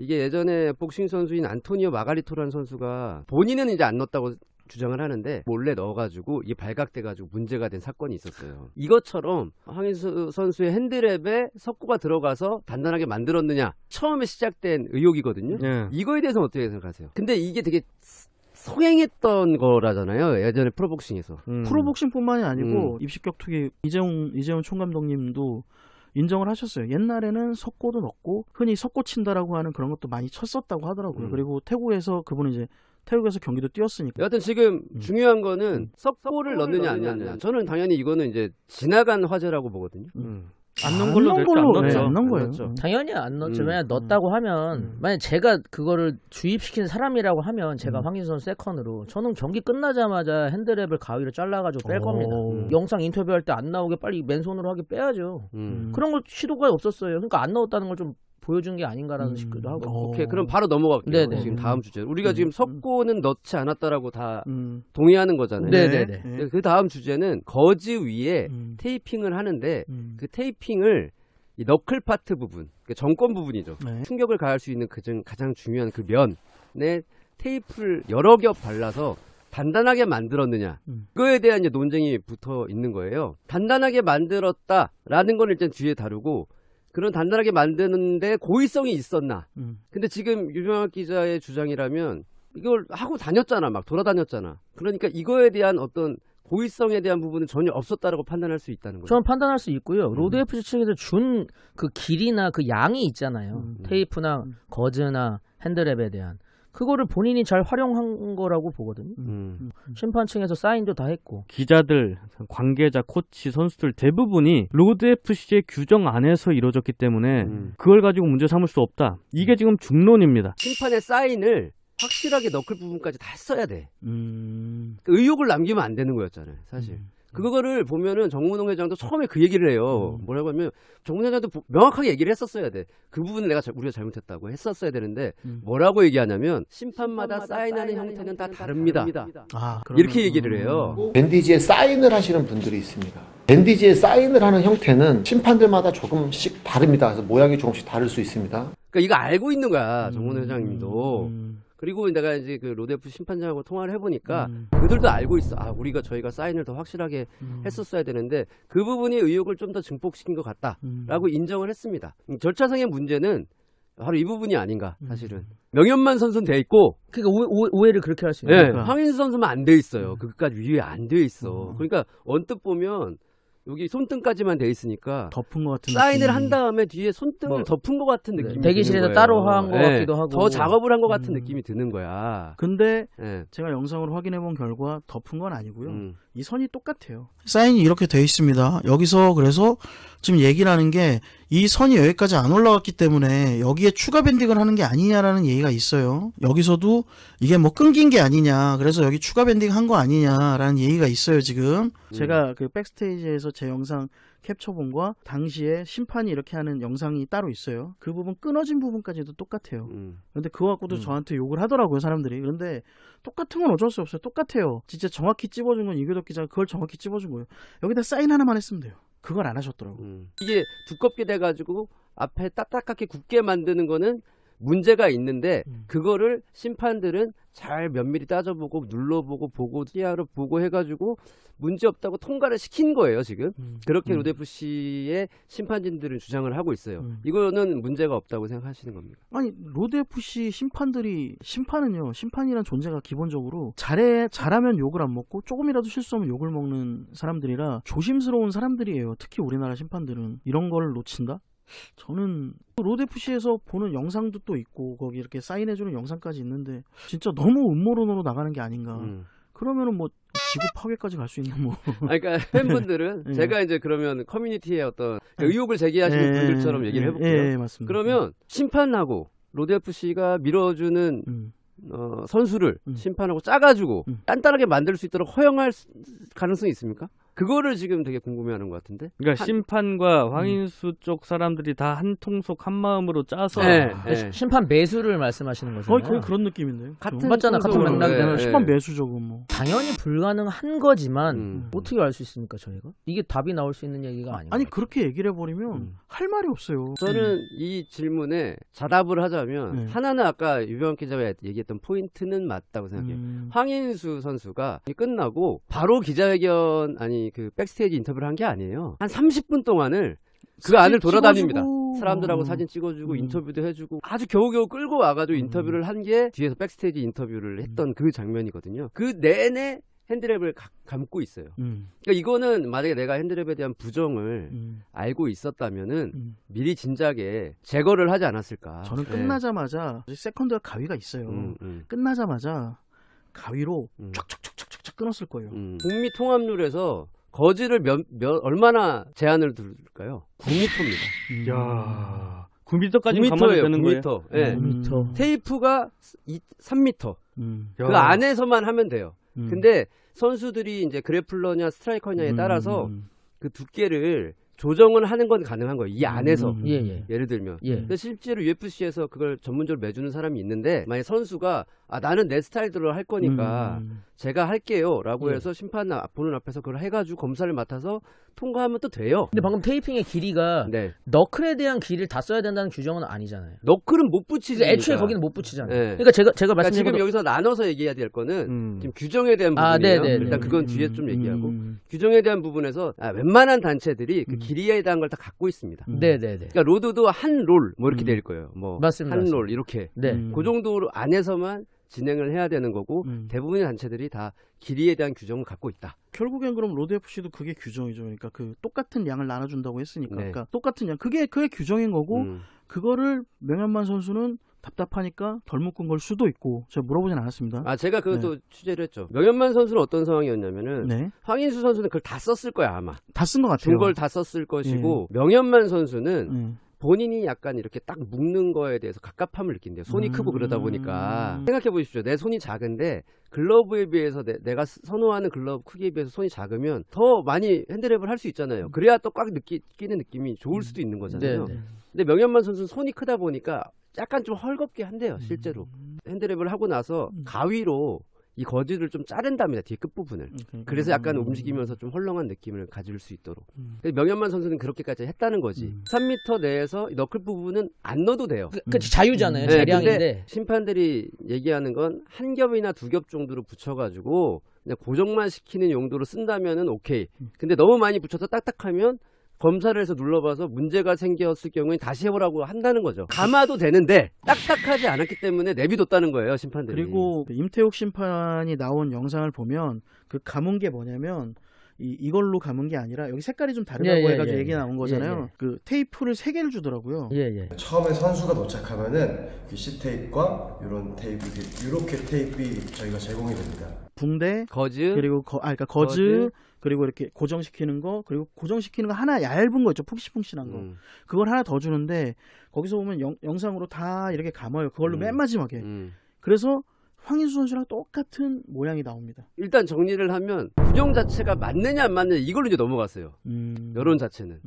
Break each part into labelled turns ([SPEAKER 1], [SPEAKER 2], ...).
[SPEAKER 1] 이게 예전에 복싱 선수인 안토니오 마가리토라는 선수가 본인은 이제 안 넣었다고 주장을 하는데 몰래 넣어가지고 이게 발각돼가지고 문제가 된 사건이 있었어요. 이것처럼 황인수 선수의 핸드랩에 석고가 들어가서 단단하게 만들었느냐 처음에 시작된 의혹이거든요. 이거에 대해서는 어떻게 생각하세요? 근데 이게 되게 성행했던 거라잖아요. 예전에 프로복싱에서.
[SPEAKER 2] 프로복싱뿐만이 아니고 입식격투기 이재훈 총감독님도 인정을 하셨어요. 옛날에는 석고도 넣고 흔히 석고 친다라고 하는 그런 것도 많이 쳤었다고 하더라고요. 그리고 태국에서 그분은 이제 태국에서 경기도 뛰었으니까.
[SPEAKER 1] 여하튼 지금 중요한 거는 석고를 넣느냐 안 넣느냐. 저는 당연히 이거는 이제 지나간 화제라고 보거든요.
[SPEAKER 3] 안 넣은 걸로 안 넣었죠.
[SPEAKER 2] 안 넣은 거예요.
[SPEAKER 1] 그렇죠.
[SPEAKER 3] 당연히 안 넣었죠. 만약 넣었다고 하면 만약 제가 그거를 주입시킨 사람이라고 하면 제가 황인선 세컨으로 저는 경기 끝나자마자 핸드랩을 가위로 잘라가지고 뺄 겁니다. 영상 인터뷰할 때 안 나오게 빨리 맨손으로 하게 빼야죠. 그런 걸 시도가 없었어요. 그러니까 안 넣었다는 걸 좀 보여준 게 아닌가라는 싶기도 하고.
[SPEAKER 1] 오케이, 그럼 바로 넘어갈게요.
[SPEAKER 3] 네네.
[SPEAKER 1] 지금 다음 주제. 우리가 지금 석고는 넣지 않았다라고 다 동의하는 거잖아요.
[SPEAKER 3] 네네네.
[SPEAKER 1] 그 다음 주제는 거즈 위에 테이핑을 하는데 그 테이핑을 이 너클 파트 부분, 그러니까 정권 부분이죠.
[SPEAKER 2] 네.
[SPEAKER 1] 충격을 가할 수 있는 가장 중요한 그 면에 테이프를 여러 겹 발라서 단단하게 만들었느냐. 그거에 대한 이제 논쟁이 붙어 있는 거예요. 단단하게 만들었다라는 건 일단 뒤에 다루고 그런 단단하게 만드는데 고의성이 있었나. 근데 지금 유명학 기자의 주장이라면 이걸 하고 다녔잖아. 막 돌아다녔잖아. 그러니까 이거에 대한 어떤 고의성에 대한 부분은 전혀 없었다라고 판단할 수 있다는 거죠.
[SPEAKER 3] 저는 판단할 수 있고요. 로드 FC 측에서 준 그 길이나 그 양이 있잖아요. 테이프나 거즈나 핸드랩에 대한. 그거를 본인이 잘 활용한 거라고 보거든요. 심판층에서 사인도 다 했고.
[SPEAKER 4] 기자들, 관계자, 코치, 선수들 대부분이 로드 FC의 규정 안에서 이루어졌기 때문에 그걸 가지고 문제 삼을 수 없다. 이게 지금 중론입니다.
[SPEAKER 1] 심판의 사인을 확실하게 너클 부분까지 다 했어야 돼. 그 의혹을 남기면 안 되는 거였잖아요, 사실. 그거를 보면은 정문홍 회장도 처음에 그 얘기를 해요. 뭐라고 하면 정문홍 회장도 명확하게 얘기를 했었어야 돼. 그 부분을 우리가 잘못했다고 했었어야 되는데 뭐라고 얘기하냐면 심판마다 사인하는 형태는 다 다릅니다. 이렇게 얘기를 해요.
[SPEAKER 5] 밴디지에 사인을 하시는 분들이 있습니다. 밴디지에 사인을 하는 형태는 심판들마다 조금씩 다릅니다. 그래서 모양이 조금씩 다를 수 있습니다.
[SPEAKER 1] 그러니까 이거 알고 있는 거야, 정문홍 회장님도. 그리고 내가 이제 그 로데프 심판장하고 통화를 해보니까 그들도 알고 있어. 우리가 저희가 사인을 더 확실하게 했었어야 되는데 그 부분이 의혹을 좀 더 증폭시킨 것 같다라고 인정을 했습니다. 절차상의 문제는 바로 이 부분이 아닌가 사실은. 명현만 선수는 돼 있고.
[SPEAKER 3] 그러니까 오해를 그렇게 할 수 있는.
[SPEAKER 1] 네, 황인수 선수만 안 돼 있어요. 그것까지 위에 안 돼 있어. 그러니까 언뜻 보면. 여기 손등까지만 돼 있으니까
[SPEAKER 2] 덮은 것 같은
[SPEAKER 1] 사인을
[SPEAKER 2] 느낌.
[SPEAKER 1] 한 다음에 뒤에 손등을 덮은 것 같은 느낌이
[SPEAKER 3] 대기실에서
[SPEAKER 1] 드는 거예요.
[SPEAKER 3] 따로 한 것 같기도 하고.
[SPEAKER 1] 더 작업을 한 것 같은 느낌이 드는 거야.
[SPEAKER 2] 근데
[SPEAKER 1] 네.
[SPEAKER 2] 제가 영상으로 확인해 본 결과 덮은 건 아니고요. 이 선이 똑같아요. 사인이 이렇게 돼 있습니다. 여기서 그래서 지금 얘기를 하는 게 이 선이 여기까지 안 올라갔기 때문에 여기에 추가 밴딩을 하는 게 아니냐라는 얘기가 있어요. 여기서도 이게 뭐 끊긴 게 아니냐, 그래서 여기 추가 밴딩 한 거 아니냐라는 얘기가 있어요 지금. 제가 그 백스테이지에서 제 영상 캡처본 과 당시에 심판이 이렇게 하는 영상이 따로 있어요. 그 부분 끊어진 부분까지도 똑같아요. 근데 그거 갖고도 저한테 욕을 하더라고요 사람들이. 그런데 똑같은 건 어쩔 수 없어요. 똑같아요. 진짜 정확히 찝어준 건 이교덕 기자가 그걸 정확히 찝어준 거예요. 여기다 사인 하나만 했으면 돼요. 그걸 안 하셨더라고요.
[SPEAKER 1] 이게 두껍게 돼가지고 앞에 딱딱하게 굳게 만드는 거는 문제가 있는데 그거를 심판들은 잘 면밀히 따져보고 눌러보고 보고 TR을 보고 해가지고 문제없다고 통과를 시킨 거예요 지금. 그렇게 로드FC의 심판진들은 주장을 하고 있어요. 이거는 문제가 없다고 생각하시는 겁니까?
[SPEAKER 2] 아니 로드FC 심판이란 존재가 기본적으로 잘하면 욕을 안 먹고 조금이라도 실수하면 욕을 먹는 사람들이라 조심스러운 사람들이에요. 특히 우리나라 심판들은 이런 걸 놓친다? 저는 로드FC에서 보는 영상도 또 있고 거기 이렇게 사인해주는 영상까지 있는데 진짜 너무 음모론으로 나가는 게 아닌가. 그러면은 뭐 지구 파괴까지 갈 수 있는 뭐.
[SPEAKER 1] 그러니까 팬분들은 제가 이제 그러면 커뮤니티에 어떤 의혹을 제기하시는 분들처럼 얘기를 해볼게요.
[SPEAKER 2] 맞습니다.
[SPEAKER 1] 그러면 심판하고 로드FC가 밀어주는 선수를 심판하고 짜가지고 단단하게 만들 수 있도록 허용할 가능성이 있습니까? 그거를 지금 되게 궁금해하는 것 같은데.
[SPEAKER 4] 그러니까 심판과 황인수 쪽 사람들이 다 한 통속 한 마음으로 짜서
[SPEAKER 1] 네.
[SPEAKER 3] 심판 매수를 말씀하시는
[SPEAKER 2] 거의
[SPEAKER 3] 거잖아요.
[SPEAKER 2] 그런 느낌인데요.
[SPEAKER 1] 같은
[SPEAKER 3] 맞잖아, 같은
[SPEAKER 1] 통속으로,
[SPEAKER 3] 맥락이잖아.
[SPEAKER 2] 심판 매수적으로 뭐.
[SPEAKER 3] 당연히 불가능한 거지만
[SPEAKER 1] 음.
[SPEAKER 3] 어떻게 알 수 있습니까 저희가? 이게 답이 나올 수 있는 얘기가 아니에요.
[SPEAKER 2] 아니 그렇게 얘기를 해버리면
[SPEAKER 1] 음.
[SPEAKER 2] 할 말이 없어요.
[SPEAKER 1] 저는 이 질문에 자답을 하자면
[SPEAKER 2] 네.
[SPEAKER 1] 하나는 아까 유병헌 기자가 얘기했던 포인트는 맞다고 생각해요. 황인수 선수가 끝나고 바로 기자회견 아니 그 백스테이지 인터뷰를 한 게 아니에요. 한 30분 동안을 그 안을 돌아다닙니다.
[SPEAKER 2] 찍어주고.
[SPEAKER 1] 사람들하고 사진 찍어주고
[SPEAKER 2] 음.
[SPEAKER 1] 인터뷰도 해주고 아주 겨우겨우 끌고 와가지고 인터뷰를 한 게 뒤에서 백스테이지 인터뷰를 했던 그 장면이거든요. 그 내내 핸드랩을 감고 있어요. 그러니까 이거는 만약에 내가 핸드랩에 대한 부정을 알고 있었다면은 미리 진작에 제거를 하지 않았을까.
[SPEAKER 2] 저는
[SPEAKER 1] 네.
[SPEAKER 2] 끝나자마자 세컨드가 가위가 있어요. 끝나자마자 가위로 쫙쫙쫙쫙쫙 끊었을 거예요.
[SPEAKER 1] 북미 통합룰에서 거지를 얼마나 제한을 둘까요? 9m입니다.
[SPEAKER 4] 야 9m까지 감안이
[SPEAKER 1] 9m예요.
[SPEAKER 4] 되는 거예요.
[SPEAKER 1] 9m. 예.
[SPEAKER 3] 9m.
[SPEAKER 1] 테이프가 3m. 그
[SPEAKER 4] 야.
[SPEAKER 1] 안에서만 하면 돼요. 근데 선수들이 이제 그래플러냐 스트라이커냐에 따라서 그 두께를 조정을 하는 건 가능한 거예요. 이 안에서.
[SPEAKER 3] 예.
[SPEAKER 1] 예를 들면.
[SPEAKER 3] 예.
[SPEAKER 1] 근데 실제로 UFC에서 그걸 전문적으로 매주는 사람이 있는데 만약 선수가 나는 내 스타일대로 할 거니까 제가 할게요 라고
[SPEAKER 3] 예.
[SPEAKER 1] 해서 심판 보는 앞에서 그걸 해가지고 검사를 맡아서 통과하면 또 돼요.
[SPEAKER 3] 근데 방금 테이핑의 길이가
[SPEAKER 1] 네.
[SPEAKER 3] 너클에 대한 길이를 다 써야 된다는 규정은 아니잖아요.
[SPEAKER 1] 너클은 못 붙이지.
[SPEAKER 3] 애초에 거기는 못 붙이잖아요.
[SPEAKER 1] 네.
[SPEAKER 3] 그러니까 제가
[SPEAKER 1] 그러니까
[SPEAKER 3] 말씀드린
[SPEAKER 1] 지금
[SPEAKER 3] 것도
[SPEAKER 1] 여기서 나눠서 얘기해야 될 거는 지금 규정에 대한
[SPEAKER 3] 아,
[SPEAKER 1] 부분이에요.
[SPEAKER 3] 네네네.
[SPEAKER 1] 일단 그건 뒤에 좀 얘기하고 규정에 대한 부분에서 웬만한 단체들이 그 길이에 대한 걸 다 갖고 있습니다.
[SPEAKER 3] 네네네.
[SPEAKER 1] 그러니까 로드도 한 롤 뭐 이렇게 될 거예요. 뭐
[SPEAKER 3] 맞습니다.
[SPEAKER 1] 한 롤 이렇게
[SPEAKER 3] 네.
[SPEAKER 1] 그 정도 안에서만 진행을 해야 되는 거고 대부분의 단체들이 다 길이에 대한 규정을 갖고 있다.
[SPEAKER 2] 결국엔 그럼 로드 FC도 그게 규정이죠. 그러니까 그 똑같은 양을 나눠준다고 했으니까,
[SPEAKER 1] 네.
[SPEAKER 2] 그러니까 똑같은 양 그게 규정인 거고 그거를 명현만 선수는 답답하니까 덜 묶은 걸 수도 있고 제가 물어보진 않았습니다.
[SPEAKER 1] 제가 그것도 취재를 했죠. 명현만 선수는 어떤 상황이었냐면은
[SPEAKER 2] 네,
[SPEAKER 1] 황인수 선수는 그걸 다 썼을 거야 아마.
[SPEAKER 2] 다 쓴 것 같아요.
[SPEAKER 1] 준 걸 다 썼을 것이고 명현만 선수는 본인이 약간 이렇게 딱 묶는 거에 대해서 갑갑함을 느낀대요. 손이 크고 그러다 보니까. 생각해 보십시오. 내 손이 작은데 글러브에 비해서 내가 선호하는 글러브 크기에 비해서 손이 작으면 더 많이 핸드랩을 할 수 있잖아요. 그래야 또 꽉 느끼는 느낌이 좋을 수도 있는 거잖아요.
[SPEAKER 3] 네.
[SPEAKER 1] 근데 명현만 선수는 손이 크다 보니까 약간 좀 헐겁게 한대요. 실제로. 핸드랩을 하고 나서 가위로 이 거즈를 좀 자른답니다. 뒤에 끝부분을. 그래서 약간 움직이면서 좀 헐렁한 느낌을 가질 수 있도록. 명현만 선수는 그렇게까지 했다는 거지. 3m 내에서 이 너클 부분은 안 넣어도 돼요.
[SPEAKER 3] 그 자유잖아요.
[SPEAKER 1] 네,
[SPEAKER 3] 재량인데.
[SPEAKER 1] 근데 심판들이 얘기하는 건 한 겹이나 두 겹 정도로 붙여가지고 그냥 고정만 시키는 용도로 쓴다면은 오케이. 근데 너무 많이 붙여서 딱딱하면 검사를 해서 눌러봐서 문제가 생겼을 경우에 다시 해보라고 한다는 거죠. 감아도 되는데 딱딱하지 않았기 때문에 내비뒀다는 거예요, 심판들이.
[SPEAKER 2] 그리고 임태욱 심판이 나온 영상을 보면 그 감은 게 뭐냐면 이걸로 감은 게 아니라 여기 색깔이 좀 다르다고 해가지고 얘기 나온 거잖아요. 그 테이프를 3개를 주더라고요.
[SPEAKER 3] 예.
[SPEAKER 6] 처음에 선수가 도착하면은 귀시 테이프과 이런 테이프, 이렇게 테이프 저희가 제공이 됩니다.
[SPEAKER 2] 붕대,
[SPEAKER 1] 거즈,
[SPEAKER 2] 그리고 그러니까 거즈, 그리고 이렇게 고정시키는 거, 그리고 고정시키는 거 하나 얇은 거 있죠, 푹신푹신한 거. 그걸 하나 더 주는데 거기서 보면 영상으로 다 이렇게 감아요. 그걸로 맨 마지막에. 그래서 황인수 선수랑 똑같은 모양이 나옵니다.
[SPEAKER 1] 일단 정리를 하면 규정 자체가 맞느냐 안 맞느냐 이걸로 이제 넘어갔어요. 여론 자체는.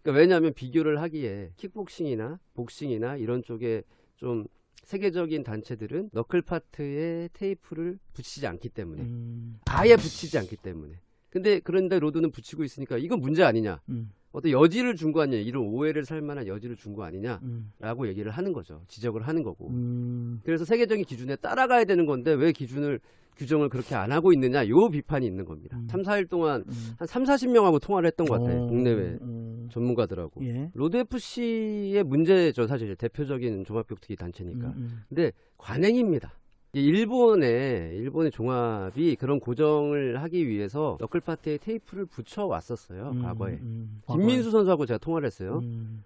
[SPEAKER 1] 그러니까 왜냐하면 비교를 하기에 킥복싱이나 복싱이나 이런 쪽에 좀 세계적인 단체들은 너클 파트에 테이프를 붙이지 않기 때문에 아예 붙이지 않기 때문에. 그런데 로드는 붙이고 있으니까 이건 문제 아니냐. 어떤 여지를 준 거 아니냐. 이런 오해를 살 만한 여지를 준 거 아니냐라고 얘기를 하는 거죠. 지적을 하는 거고. 그래서 세계적인 기준에 따라가야 되는 건데 왜 규정을 그렇게 안 하고 있느냐. 요 비판이 있는 겁니다. 3, 4일 동안 한 3, 40명하고 통화를 했던 것 같아요. 국내외 전문가들하고.
[SPEAKER 2] 예.
[SPEAKER 1] 로드 FC의 문제죠. 사실 대표적인 종합격투기 단체니까. 근데 관행입니다. 일본의 종합이 그런 고정을 하기 위해서 너클 파트에 테이프를 붙여 왔었어요. 과거에. 김민수 선수하고 제가 통화를 했어요.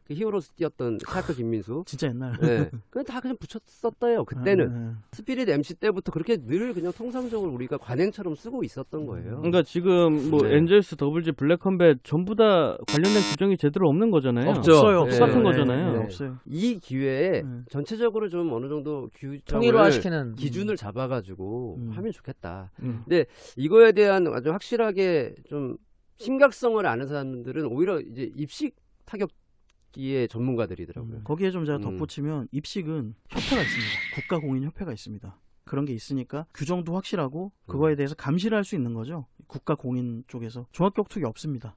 [SPEAKER 1] 그 히어로스 뛰었던 샤크 김민수.
[SPEAKER 2] 진짜 옛날.
[SPEAKER 1] 네. 그냥 다 그냥 붙였었대요. 그때는. 스피릿 MC 때부터 그렇게 늘 그냥 통상적으로 우리가 관행처럼 쓰고 있었던 거예요.
[SPEAKER 4] 그러니까 지금 뭐
[SPEAKER 1] 네.
[SPEAKER 4] 엔젤스, WG, 블랙컴뱃 전부 다 관련된 규정이 제대로 없는 거잖아요.
[SPEAKER 1] 없죠.
[SPEAKER 2] 없어요.
[SPEAKER 4] 똑같은
[SPEAKER 1] 네.
[SPEAKER 4] 거잖아요.
[SPEAKER 1] 네.
[SPEAKER 2] 없어요.
[SPEAKER 1] 이 기회에 전체적으로 좀 어느 정도
[SPEAKER 3] 통일화시키는
[SPEAKER 1] 기준을 잡아가지고 하면 좋겠다. 근데 이거에 대한 아주 확실하게 좀 심각성을 아는 사람들은 오히려 이제 입식 타격기의 전문가들이더라고요.
[SPEAKER 2] 거기에 좀 제가
[SPEAKER 1] 음.
[SPEAKER 2] 덧붙이면 입식은 협회가 있습니다. 국가공인협회가 있습니다. 그런 게 있으니까 규정도 확실하고 그거에 대해서 감시를 할 수 있는 거죠. 국가공인 쪽에서 종합격투기 없습니다.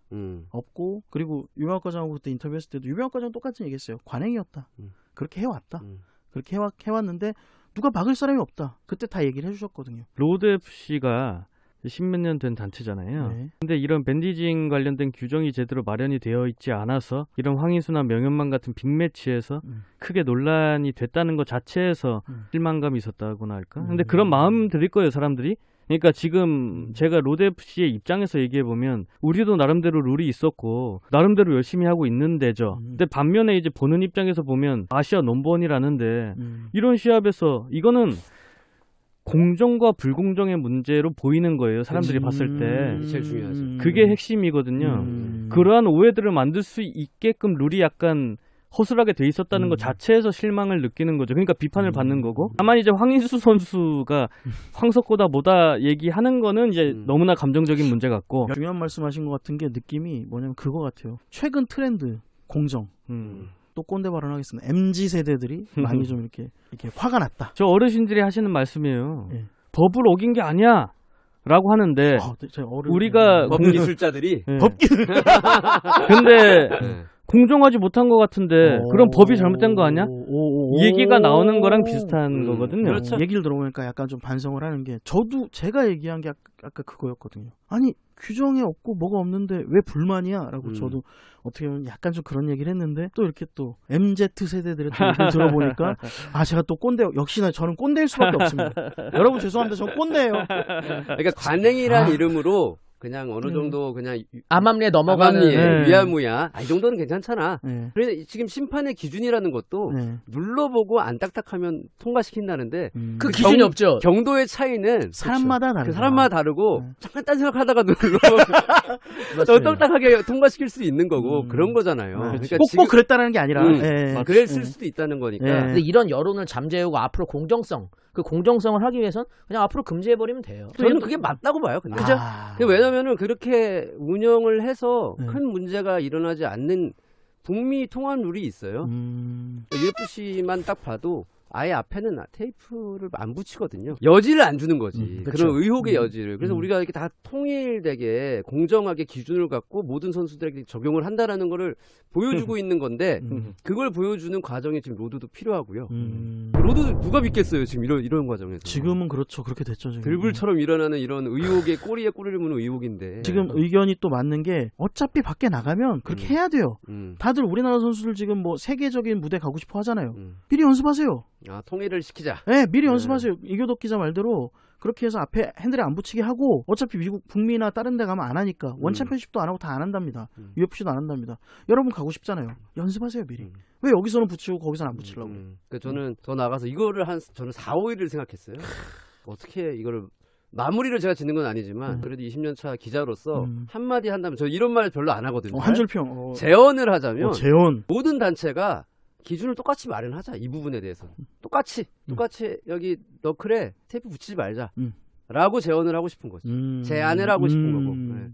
[SPEAKER 2] 없고 그리고 유명학 과장하고 그때 인터뷰했을 때도 유명학 과장 똑같이 얘기했어요. 관행이었다. 그렇게 해왔다. 그렇게 해왔는데 누가 막을 사람이 없다. 그때 다 얘기를 해주셨거든요.
[SPEAKER 4] 로드 FC가 십몇 년 된 단체잖아요.
[SPEAKER 2] 네.
[SPEAKER 4] 근데 이런 밴디징 관련된 규정이 제대로 마련이 되어 있지 않아서 이런 황희수나 명현만 같은 빅매치에서 크게 논란이 됐다는 것 자체에서 실망감이 있었다고나 할까? 근데 그런 마음 들일 거예요, 사람들이. 그러니까 지금 제가 로드 FC의 입장에서 얘기해 보면 우리도 나름대로 룰이 있었고 나름대로 열심히 하고 있는 데죠. 근데 반면에 이제 보는 입장에서 보면 아시아 넘버원이라는데 이런 시합에서 이거는 공정과 불공정의 문제로 보이는 거예요. 사람들이 봤을 때.
[SPEAKER 1] 제일 중요하죠.
[SPEAKER 4] 그게 핵심이거든요. 그러한 오해들을 만들 수 있게끔 룰이 약간 허술하게 돼 있었다는 것 자체에서 실망을 느끼는 거죠. 그러니까 비판을 받는 거고. 다만 이제 황인수 선수가 황석고다 뭐다 얘기하는 거는 이제 너무나 감정적인 문제 같고.
[SPEAKER 2] 중요한 말씀하신 것 같은 게 느낌이 뭐냐면 그거 같아요. 최근 트렌드 공정. 또 꼰대 발언하겠습니다. MZ 세대들이 많이 좀 이렇게 화가 났다.
[SPEAKER 4] 저 어르신들이 하시는 말씀이에요.
[SPEAKER 2] 예.
[SPEAKER 4] 법을 어긴 게 아니야. 라고 하는데 우리가
[SPEAKER 1] 법기술자들이
[SPEAKER 4] 예. 근데 공정하지 못한 것 같은데 그럼 법이 잘못된 거 아니야? 이 얘기가 나오는 거랑 비슷한 거거든요.
[SPEAKER 1] 그렇죠.
[SPEAKER 2] 얘기를 들어보니까 약간 좀 반성을 하는 게 저도 제가 얘기한 게 아까 그거였거든요. 아니 규정에 없고 뭐가 없는데 왜 불만이야? 라고 저도 어떻게 보면 약간 좀 그런 얘기를 했는데 또 이렇게 또 MZ 세대들의 또 얘기를 들어보니까 제가 또 꼰대 역시나 저는 꼰대일 수밖에 없습니다. 여러분 죄송합니다. 저 꼰대예요.
[SPEAKER 1] 그러니까 관행이란 이름으로 그냥 어느 정도 그냥
[SPEAKER 3] 암암리에 넘어가는
[SPEAKER 1] 암암리에 위야무야. 이 정도는 괜찮잖아.
[SPEAKER 2] 네.
[SPEAKER 1] 그래서 지금 심판의 기준이라는 것도
[SPEAKER 2] 네.
[SPEAKER 1] 눌러보고 안 딱딱하면 통과시킨다는데
[SPEAKER 3] 그 기준이 없죠.
[SPEAKER 1] 경도의 차이는
[SPEAKER 2] 사람마다 다르다.
[SPEAKER 1] 그 사람마다 다르고
[SPEAKER 2] 네.
[SPEAKER 1] 잠깐 딴 생각하다가 또 딱딱하게 통과시킬 수 있는 거고 그런 거잖아요. 그러니까
[SPEAKER 2] 꼭 그랬다는 게 아니라
[SPEAKER 1] 그랬을 수도 있다는 거니까.
[SPEAKER 3] 근데 이런 여론을 잠재우고 앞으로 공정성, 그 공정성을 하기 위해선 그냥 앞으로 금지해버리면 돼요.
[SPEAKER 1] 저는 그게 맞다고 봐요. 근데.
[SPEAKER 2] 그죠?
[SPEAKER 1] 왜냐면은 그렇게 운영을 해서 큰 문제가 일어나지 않는 북미 통합 룰이 있어요. UFC만 딱 봐도 아예 앞에는 테이프를 안 붙이거든요. 여지를 안 주는 거지.
[SPEAKER 3] 그쵸.
[SPEAKER 1] 그런 의혹의 여지를. 그래서 우리가 이렇게 다 통일되게 공정하게 기준을 갖고 모든 선수들에게 적용을 한다라는 거를 보여주고 있는 건데 그걸 보여주는 과정이 지금 로드도 필요하고요. 로드 누가 믿겠어요 지금 이런 과정에서.
[SPEAKER 2] 지금은 그렇죠. 그렇게 됐죠. 지금.
[SPEAKER 1] 들불처럼 일어나는 이런 의혹의 꼬리에 꼬리를 무는 의혹인데.
[SPEAKER 2] 지금 의견이 또 맞는 게 어차피 밖에 나가면 그렇게 해야 돼요. 다들 우리나라 선수들 지금 뭐 세계적인 무대 가고 싶어 하잖아요. 미리 연습하세요.
[SPEAKER 1] 통일을 시키자.
[SPEAKER 2] 네, 미리 연습하세요. 이교덕 기자 말대로 그렇게 해서 앞에 핸들에 안 붙이게 하고 어차피 미국 북미나 다른 데 가면 안 하니까 원챔피언십도 안 하고 다 안 한답니다. UFC도 안 한답니다. 여러분 가고 싶잖아요. 연습하세요 미리. 왜 여기서는 붙이고 거기서는 안 붙이려고.
[SPEAKER 1] 그러니까 저는 더 나가서 이거를 저는 4, 5일을 생각했어요. 어떻게 이거를 마무리를 제가 짓는 건 아니지만 그래도 20년 차 기자로서 한마디 한다면 저 이런 말 별로 안 하거든요.
[SPEAKER 2] 한 줄평.
[SPEAKER 1] 재언을 하자면
[SPEAKER 2] 재언.
[SPEAKER 1] 모든 단체가 기준을 똑같이 마련하자. 이 부분에 대해서 똑같이 여기 너클에 테이프 붙이지 말자 라고 제언을 하고 싶은 거죠. 제안을 하고 싶은 거고. 네.